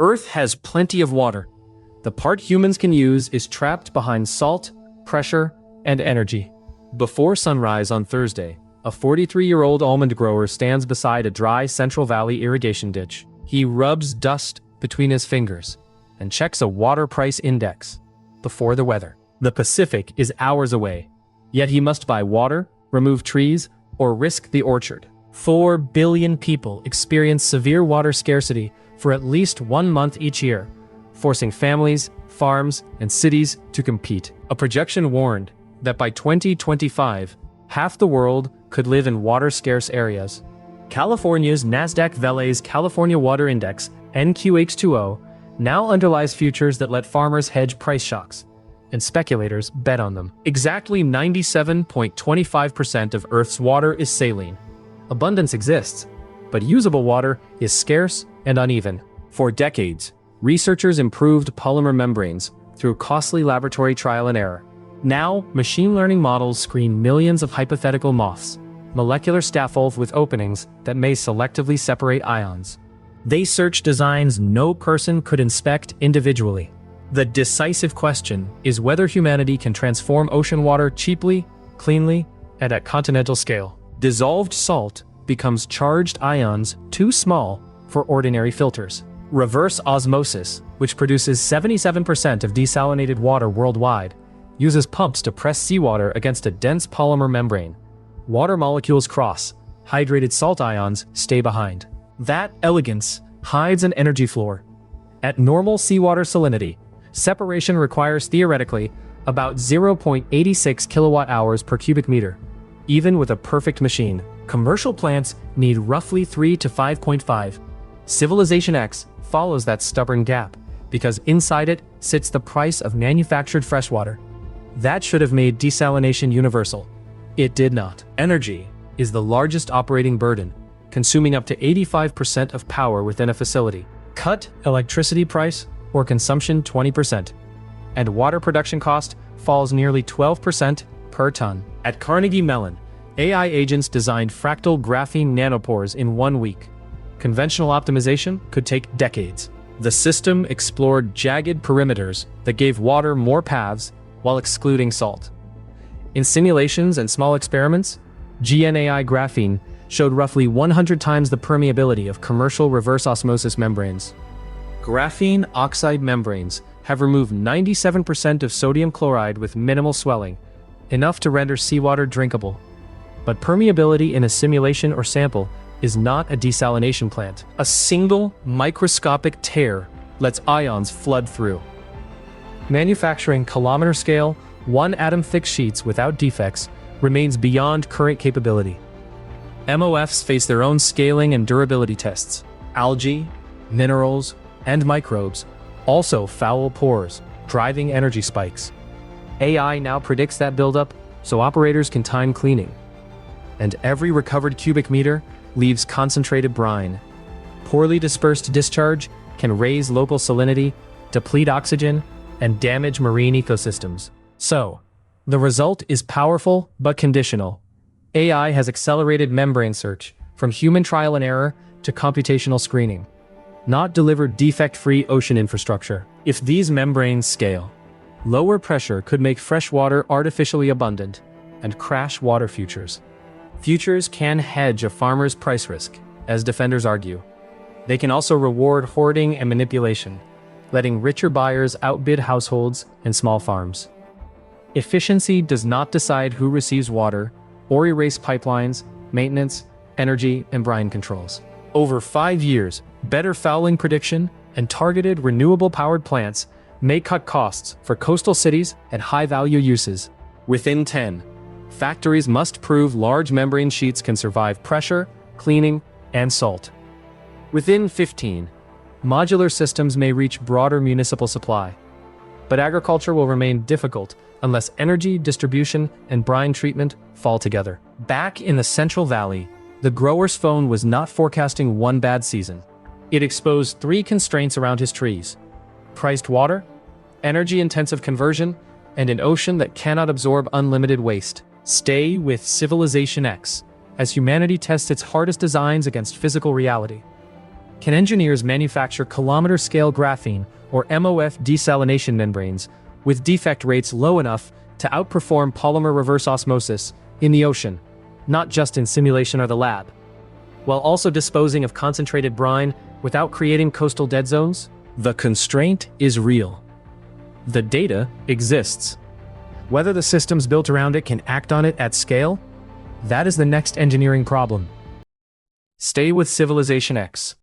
Earth has plenty of water. The part humans can use is trapped behind salt, pressure, and energy. Before sunrise on Thursday, a 43-year-old almond grower stands beside a dry Central Valley irrigation ditch. He rubs dust between his fingers and checks a water price index before the weather. The Pacific is hours away, yet he must buy water, remove trees, or risk the orchard. 4 billion people experience severe water scarcity for at least 1 month each year, forcing families, farms, and cities to compete. A projection warned that by 2025, half the world could live in water-scarce areas. California's Nasdaq Vele's California Water Index, NQH20, now underlies futures that let farmers hedge price shocks, and speculators bet on them. Exactly 97.25% of Earth's water is saline. Abundance exists, but usable water is scarce and uneven. For decades, researchers improved polymer membranes through costly laboratory trial and error. Now, machine learning models screen millions of hypothetical moths, molecular staffoles with openings that may selectively separate ions. They search designs no person could inspect individually. The decisive question is whether humanity can transform ocean water cheaply, cleanly, and at continental scale. Dissolved salt becomes charged ions too small for ordinary filters. Reverse osmosis, which produces 77% of desalinated water worldwide, uses pumps to press seawater against a dense polymer membrane. Water molecules cross, hydrated salt ions stay behind. That elegance hides an energy floor. At normal seawater salinity, separation requires theoretically about 0.86 kilowatt-hours per cubic meter. Even with a perfect machine, commercial plants need roughly 3 to 5.5. CivilizationX follows that stubborn gap, because inside it sits the price of manufactured freshwater. That should have made desalination universal. It did not. Energy is the largest operating burden, consuming up to 85% of power within a facility. Cut electricity price or consumption 20%, and water production cost falls nearly 12% per ton. At Carnegie Mellon, AI agents designed fractal graphene nanopores in 1 week. Conventional optimization could take decades. The system explored jagged perimeters that gave water more paths while excluding salt. In simulations and small experiments, GNAI graphene showed roughly 100 times the permeability of commercial reverse osmosis membranes. Graphene oxide membranes have removed 97% of sodium chloride with minimal swelling, enough to render seawater drinkable. But permeability in a simulation or sample is not a desalination plant. A single microscopic tear lets ions flood through. Manufacturing kilometer-scale, 1-atom-thick sheets without defects remains beyond current capability. MOFs face their own scaling and durability tests. Algae, minerals, and microbes also foul pores, driving energy spikes. AI now predicts that buildup so operators can time cleaning. And every recovered cubic meter leaves concentrated brine. Poorly dispersed discharge can raise local salinity, deplete oxygen, and damage marine ecosystems. So, the result is powerful but conditional. AI has accelerated membrane search from human trial and error to computational screening, not delivered defect-free ocean infrastructure. If these membranes scale, lower pressure could make freshwater artificially abundant and crash water futures. Futures can hedge a farmer's price risk, as defenders argue. They can also reward hoarding and manipulation, letting richer buyers outbid households and small farms. Efficiency does not decide who receives water or erase pipelines, maintenance, energy, and brine controls. Over 5 years, better fouling prediction and targeted renewable-powered plants may cut costs for coastal cities and high-value uses. Within 10, factories must prove large membrane sheets can survive pressure, cleaning, and salt. Within 15, modular systems may reach broader municipal supply. But agriculture will remain difficult unless energy, distribution, and brine treatment fall together. Back in the Central Valley, the grower's phone was not forecasting one bad season. It exposed 3 constraints around his trees: priced water, energy-intensive conversion, and an ocean that cannot absorb unlimited waste. Stay with CivilizationX as humanity tests its hardest designs against physical reality. Can engineers manufacture kilometer-scale graphene, or MOF desalination membranes, with defect rates low enough to outperform polymer reverse osmosis in the ocean, not just in simulation or the lab, while also disposing of concentrated brine without creating coastal dead zones? The constraint is real. The data exists. Whether the systems built around it can act on it at scale? That is the next engineering problem. Stay with CivilizationX.